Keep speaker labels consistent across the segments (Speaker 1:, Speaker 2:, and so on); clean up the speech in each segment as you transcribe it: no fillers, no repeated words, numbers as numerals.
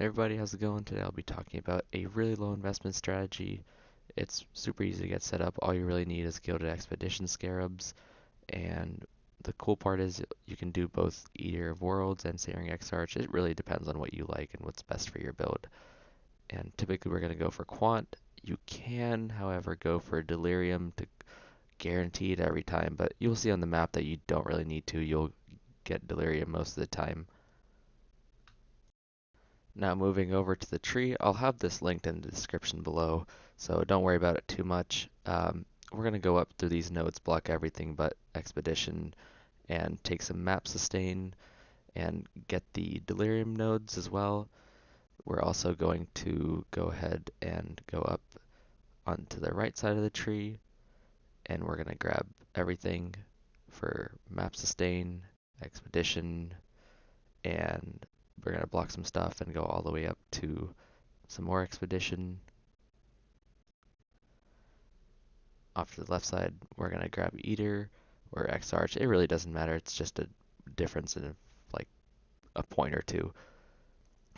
Speaker 1: Hey everybody, how's it going? Today I'll be talking about a really low investment strategy. It's super easy to get set up. All you really need is Gilded Expedition Scarabs, and the cool part is you can do both Eater of Worlds and Searing Exarch. It really depends on what you like and what's best for your build. And typically we're going to go for Quant. You can, however, go for Delirium to guarantee it every time, but you'll see on the map that you don't really need to. You'll get Delirium most of the time. Now moving over to the tree, I'll have this linked in the description below, so don't worry about it too much. We're going to go up through these nodes, block everything but Expedition, and take some map sustain and get the Delirium nodes as well. We're also going to go ahead and go up onto the right side of the tree, and we're going to grab everything for map sustain, Expedition, and we're going to block some stuff and go all the way up to some more Expedition. Off to the left side, we're going to grab Eater or X-Arch. It really doesn't matter. It's just a difference in like a point or two.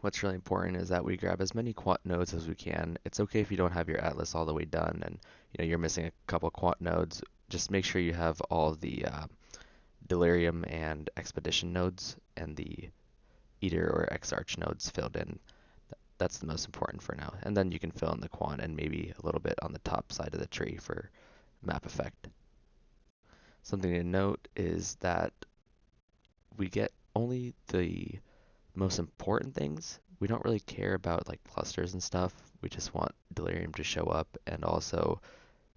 Speaker 1: What's really important is that we grab as many quant nodes as we can. It's okay if you don't have your atlas all the way done and you're missing a couple quant nodes. Just make sure you have all the Delirium and Expedition nodes and the Eater or X-Arch nodes filled in. That's the most important for now. And then you can fill in the quant and maybe a little bit on the top side of the tree for map effect. Something to note is that we get only the most important things. We don't really care about like clusters and stuff. We just want Delirium to show up, and also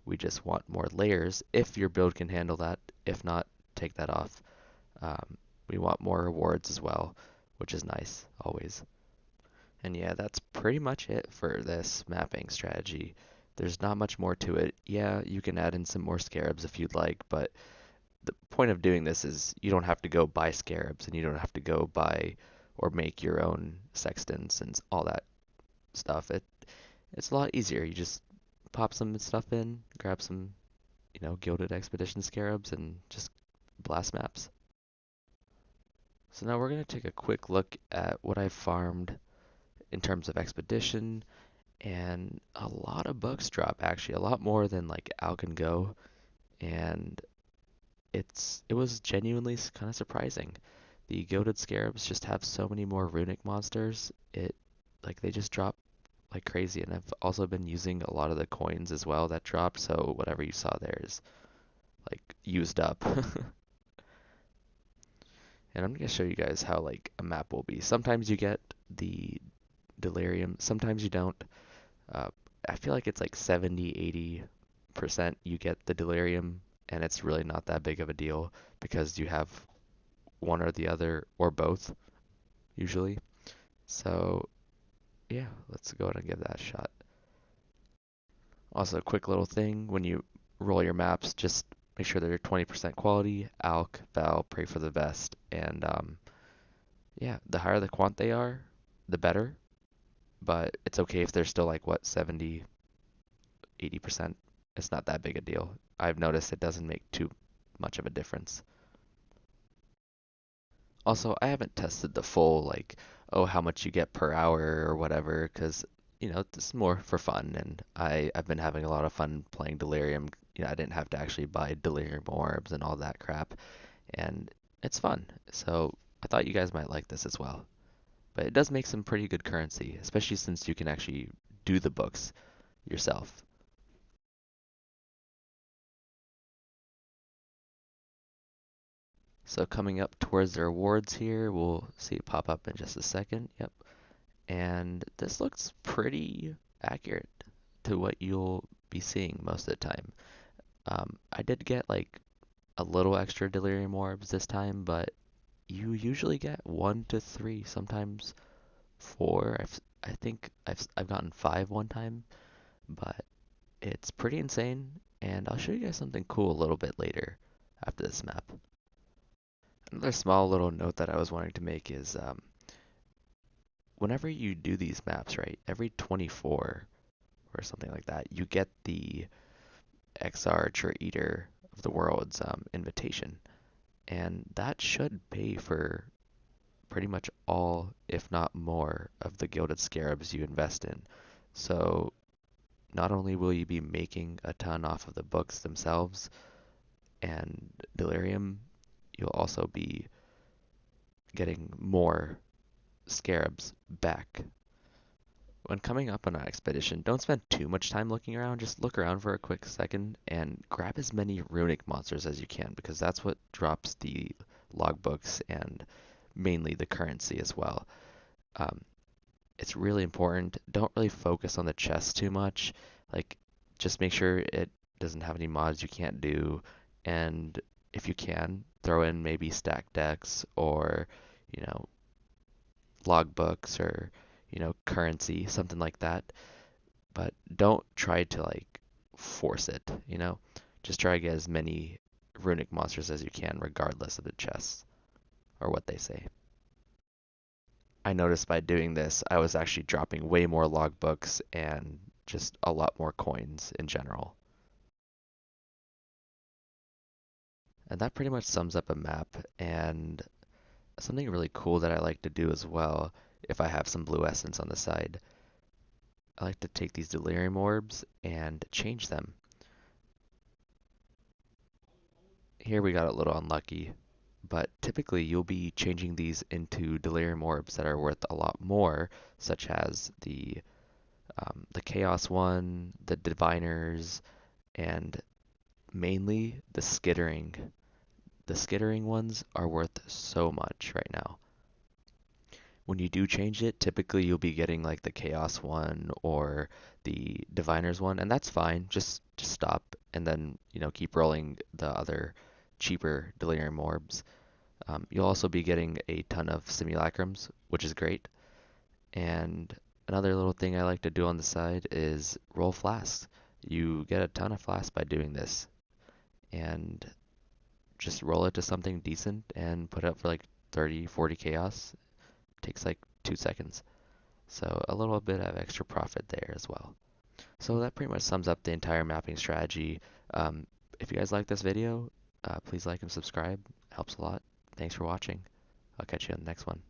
Speaker 1: we just want more layers if your build can handle that. If not, take that off. We want more rewards as well, which is nice always. And yeah, that's pretty much it for this mapping strategy. There's not much more to it. Yeah, you can add in some more scarabs if you'd like, but the point of doing this is you don't have to go buy scarabs and you don't have to go buy or make your own sextants and all that stuff. It's a lot easier. You just pop some stuff in, grab some, gilded expedition scarabs and just blast maps. So now we're going to take a quick look at what I farmed in terms of expedition, and a lot of bugs drop actually, a lot more than like Al can go, and it was genuinely kind of surprising. The goated scarabs just have so many more runic monsters. They just drop like crazy, and I've also been using a lot of the coins as well that dropped, so whatever you saw there is like used up. And I'm gonna show you guys how like a map will be. Sometimes you get the delirium, sometimes you don't. Uh, I feel like it's like 70, 80% you get the delirium, and it's really not that big of a deal because you have one or the other or both usually. So yeah, let's go ahead and give that a shot. Also, a quick little thing, when you roll your maps, just make sure they're 20% quality, alk, val, pray for the best, and yeah, the higher the quant they are, the better, but it's okay if they're still like, what, 70, 80%. It's not that big a deal. I've noticed it doesn't make too much of a difference. Also, I haven't tested the full, like, oh, how much you get per hour or whatever, because, it's more for fun, and I've been having a lot of fun playing Delirium. I didn't have to actually buy Delirium orbs and all that crap, and it's fun. So I thought you guys might like this as well. But it does make some pretty good currency, especially since you can actually do the books yourself. So coming up towards the rewards here, we'll see it pop up in just a second. Yep. And this looks pretty accurate to what you'll be seeing most of the time. I did get like a little extra delirium orbs this time, but you usually get 1 to 3, sometimes 4. I think I've gotten 5 one time, but it's pretty insane. And I'll show you guys something cool a little bit later after this map. Another small little note that I was wanting to make is whenever you do these maps, right, every 24 or something like that, you get the Exarch or Eater of the World's invitation. And that should pay for pretty much all, if not more, of the gilded scarabs you invest in. So not only will you be making a ton off of the books themselves and delirium, you'll also be getting more scarabs back. When coming up on an expedition, don't spend too much time looking around. Just look around for a quick second and grab as many runic monsters as you can because that's what drops the logbooks and mainly the currency as well. Um, it's really important. Don't really focus on the chest too much. Like, just make sure it doesn't have any mods you can't do, and if you can, throw in maybe stack decks or, you know, logbooks or, currency, something like that. But don't try to like force it. Just try to get as many runic monsters as you can, regardless of the chests or what they say. I noticed by doing this, I was actually dropping way more logbooks and just a lot more coins in general. And that pretty much sums up a map. And something really cool that I like to do as well, if I have some blue essence on the side, I like to take these delirium orbs and change them. Here we got a little unlucky, but typically you'll be changing these into delirium orbs that are worth a lot more, such as the chaos one, the diviners, and mainly the skittering. The skittering ones are worth so much right now. When you do change it, typically you'll be getting like the chaos one or the diviners one, and that's fine. Just stop and then, keep rolling the other cheaper delirium orbs. You'll also be getting a ton of simulacrums, which is great. And another little thing I like to do on the side is roll flasks. You get a ton of flasks by doing this, and just roll it to something decent and put it up for like 30, 40 chaos. Takes like 2 seconds. So a little bit of extra profit there as well. So that pretty much sums up the entire mapping strategy. Um, if you guys like this video, please like and subscribe. Helps a lot. Thanks for watching. I'll catch you on the next one.